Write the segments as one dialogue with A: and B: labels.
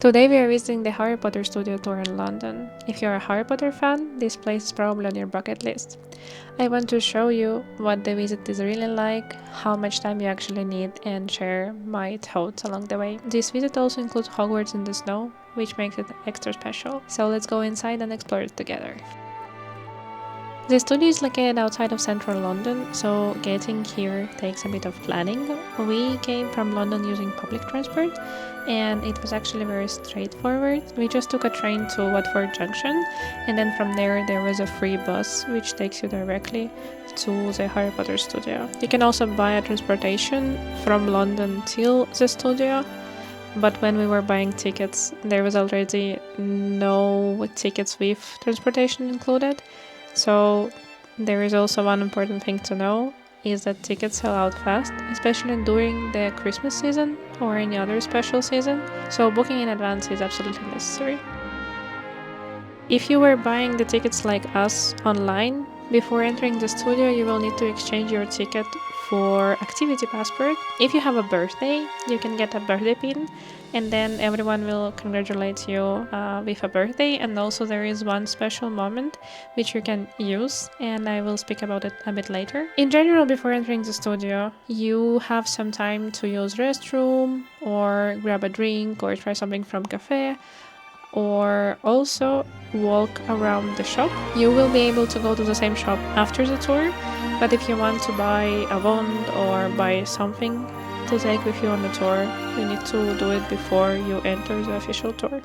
A: Today we are visiting the Harry Potter studio tour in London. If you're a Harry Potter fan, this place is probably on your bucket list. I want to show you what the visit is really like, how much time you actually need, and share my thoughts along the way. This visit also includes Hogwarts in the snow, which makes it extra special. So let's go inside and explore it together. The studio is located outside of central London, so getting here takes a bit of planning. We came from London using public transport, and it was actually very straightforward. We just took a train to Watford Junction, and then from there was a free bus which takes you directly to the Harry Potter studio. You can also buy a transportation from London till the studio, but when we were buying tickets, there was already no tickets with transportation included. So there is also one important thing to know, is that tickets sell out fast, especially during the Christmas season or any other special season, so booking in advance is absolutely necessary. If you were buying the tickets like us online, before entering the studio you will need to exchange your ticket for activity passport. If you have a birthday, you can get a birthday pin, and then everyone will congratulate you with a birthday. And also there is one special moment which you can use, and I will speak about it a bit later. In general, before entering the studio, you have some time to use restroom or grab a drink or try something from cafe, or also walk around the shop. You will be able to go to the same shop after the tour, but if you want to buy a wand or buy something to take with you on the tour, you need to do it before you enter the official tour.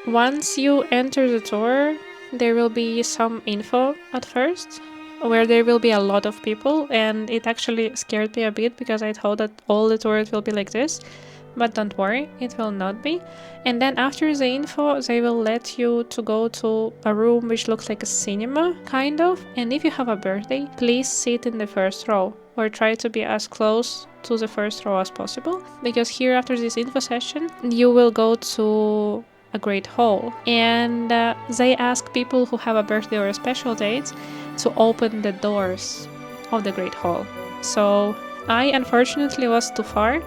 A: Once you enter the tour, there will be some info at first, where there will be a lot of people, and it actually scared me a bit because I thought that all the tours will be like this. But don't worry, it will not be. And then after the info, they will let you to go to a room which looks like a cinema, kind of. And if you have a birthday, please sit in the first row, or try to be as close to the first row as possible. Because here, after this info session, you will go to a great hall. And they ask people who have a birthday or a special date to open the doors of the great hall. So I unfortunately was too far,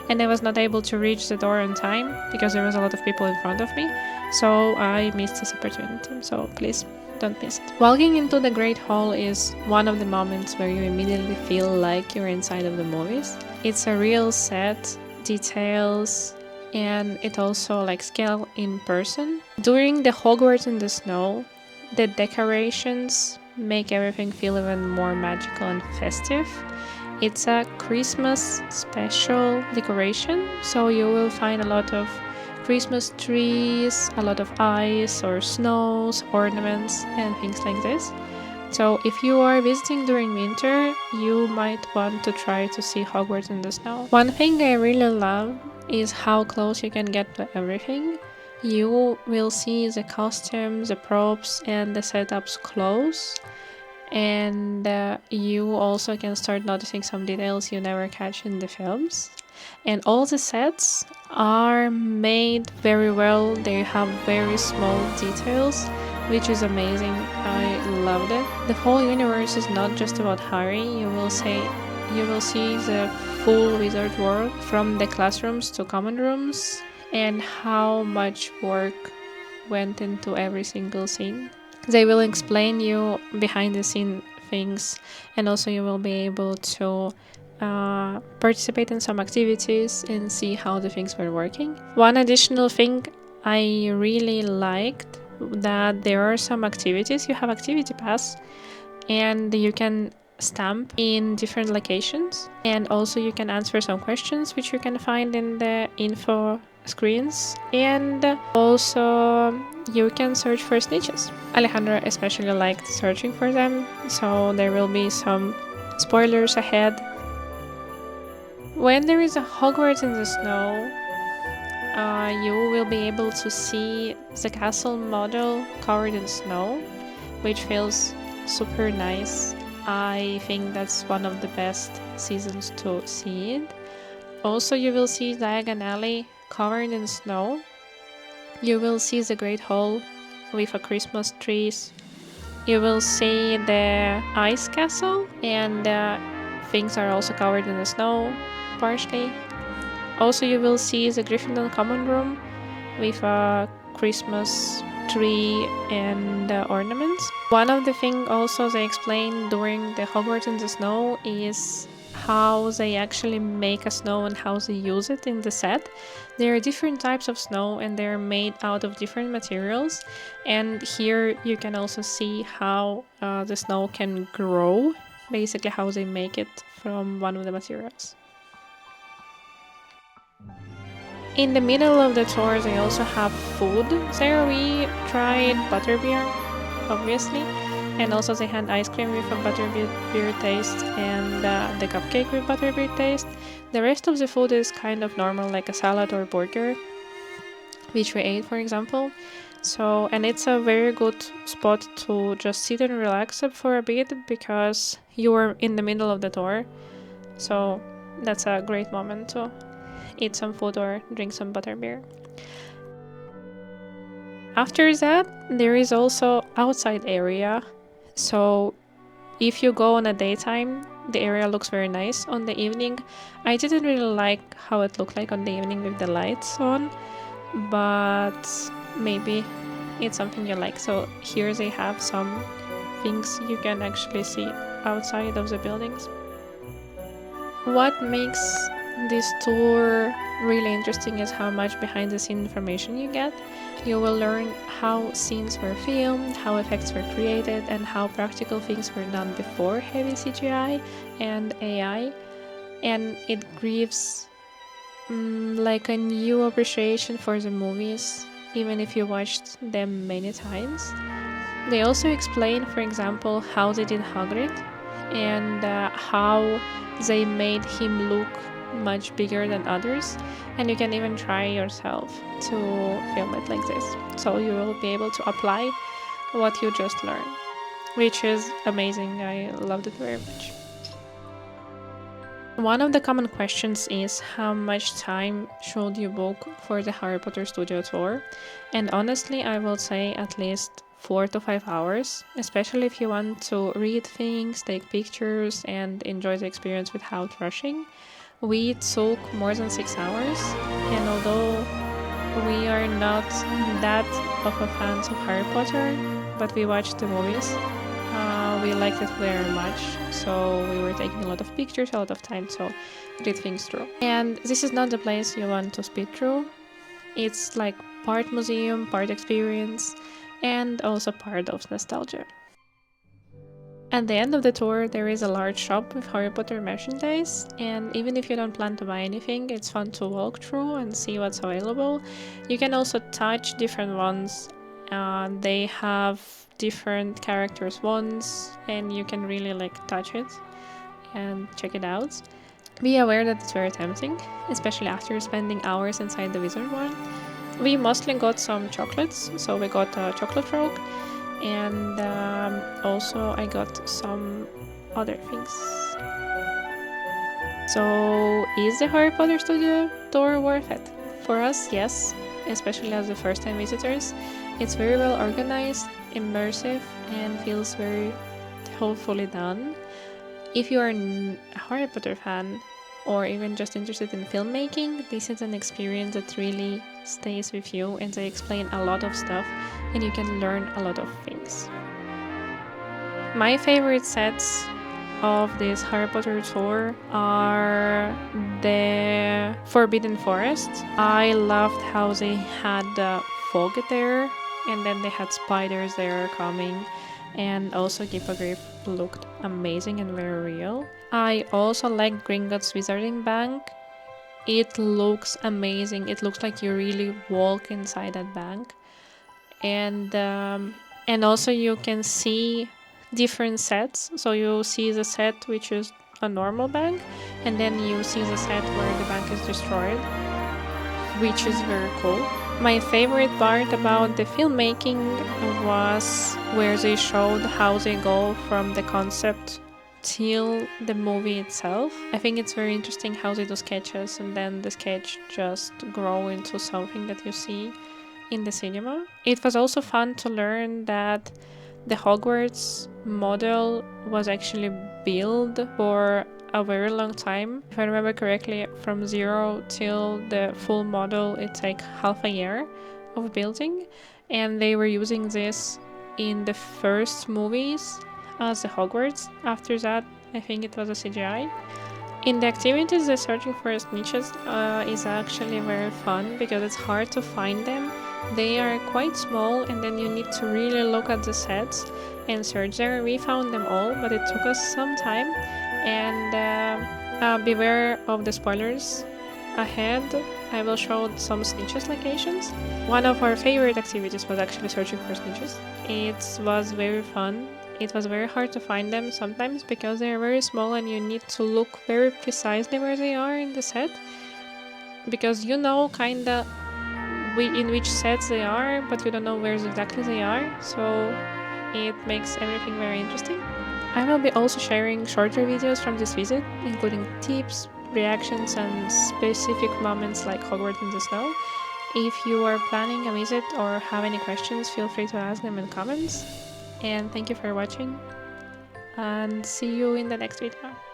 A: and I was not able to reach the door in time because there was a lot of people in front of me, so I missed this opportunity, so please don't miss it. Walking into the Great Hall is one of the moments where you immediately feel like you're inside of the movies. It's a real set, details, and it also like scale in person. During the Hogwarts in the snow, the decorations make everything feel even more magical and festive. It's a Christmas special decoration, so you will find a lot of Christmas trees, a lot of ice or snows, ornaments, and things like this. So if you are visiting during winter, you might want to try to see Hogwarts in the snow. One thing I really love is how close you can get to everything. You will see the costumes, the props, and the setups close. And you also can start noticing some details you never catch in the films. And all the sets are made very well. They have very small details, which is amazing. I loved it. The whole universe is not just about Harry. You will see the full wizard world, from the classrooms to common rooms, and how much work went into every single scene. They will explain you behind the scene things, and also you will be able to participate in some activities and see how the things were working. One additional thing I really liked, that there are some activities. You have activity pass, and you can stamp in different locations, and also you can answer some questions which you can find in the info screens, and also you can search for snitches. Alejandro especially liked searching for them, so there will be some spoilers ahead. When there is a Hogwarts in the snow, you will be able to see the castle model covered in snow, which feels super nice. I think that's one of the best seasons to see it. Also, you will see Diagon Alley covered in snow. You will see the Great Hall with a Christmas trees. You will see the ice castle, and things are also covered in the snow partially. Also, you will see the Gryffindor common room with a Christmas tree and ornaments. One of the things also they explain during the Hogwarts in the Snow is how they actually make a snow and how they use it in the set. There are different types of snow and they're made out of different materials, and here you can also see how the snow can grow, basically how they make it from one of the materials. In the middle of the tour they also have food. There we tried butterbeer, obviously, and also they had ice cream with a butterbeer taste and the cupcake with butterbeer taste. The rest of the food is kind of normal, like a salad or burger, which we ate, for example. So, and it's a very good spot to just sit and relax for a bit because you are in the middle of the tour. So that's a great moment to eat some food or drink some butterbeer. After that, there is also outside area. So if you go on a daytime, the area looks very nice. On the evening, I didn't really like how it looked like on the evening with the lights on, but maybe it's something you like. So here they have some things you can actually see outside of the buildings. What makes this tour really interesting is how much behind the scene information you get. You will learn how scenes were filmed, how effects were created, and how practical things were done before heavy CGI and AI. And it gives like a new appreciation for the movies, even if you watched them many times. They also explain, for example, how they did Hagrid and how they made him look much bigger than others, and you can even try yourself to film it like this, so you will be able to apply what you just learned, which is amazing. I loved it very much. One of the common questions is how much time should you book for the Harry Potter Studio Tour, and honestly I will say at least 4 to 5 hours, especially if you want to read things, take pictures, and enjoy the experience without rushing. We took more than 6 hours, and although we are not that of a fans of Harry Potter, but we watched the movies, we liked it very much, so we were taking a lot of pictures, a lot of time to read things through. And this is not the place you want to speed through. It's like part museum, part experience, and also part of nostalgia. At the end of the tour, there is a large shop with Harry Potter merchandise, and even if you don't plan to buy anything, it's fun to walk through and see what's available. You can also touch different ones. They have different characters' wands, and you can really touch it and check it out. Be aware that it's very tempting, especially after spending hours inside the wizard one. We mostly got some chocolates, so we got a chocolate frog, and also I got some other things. So is the Harry Potter Studio Tour worth it? For us, yes, especially as the first time visitors. It's very well organized, immersive, and feels very thoughtfully done. If you are a Harry Potter fan, or even just interested in filmmaking, this is an experience that really stays with you, and they explain a lot of stuff and you can learn a lot of things. My favorite sets of this Harry Potter tour are the Forbidden Forest. I loved how they had fog there, and then they had spiders there coming, and also Hippogriff looked amazing and very real. I also like Gringotts Wizarding Bank. It looks amazing. It looks like you really walk inside that bank, and also you can see different sets. So you see the set which is a normal bank, and then you see the set where the bank is destroyed, which is very cool. My favorite part about the filmmaking was where they showed how they go from the concept till the movie itself. I think it's very interesting how they do sketches and then the sketch just grow into something that you see in the cinema. It was also fun to learn that the Hogwarts model was actually built for a very long time. If I remember correctly, from zero till the full model, it's like half a year of building. And they were using this in the first movies as the Hogwarts. After that, I think it was a CGI. In the activities, the searching for snitches is actually very fun because it's hard to find them. They are quite small and then you need to really look at the sets and search there. We found them all, but it took us some time. And beware of the spoilers ahead. I will show some snitches locations. One of our favorite activities was actually searching for snitches. It was very fun. It was very hard to find them sometimes because they are very small and you need to look very precisely where they are in the set. Because you know kinda in which sets they are, but you don't know where exactly they are. So it makes everything very interesting. I will be also sharing shorter videos from this visit, including tips, reactions, and specific moments like Hogwarts in the snow. If you are planning a visit or have any questions, feel free to ask them in comments. And thank you for watching, and see you in the next video.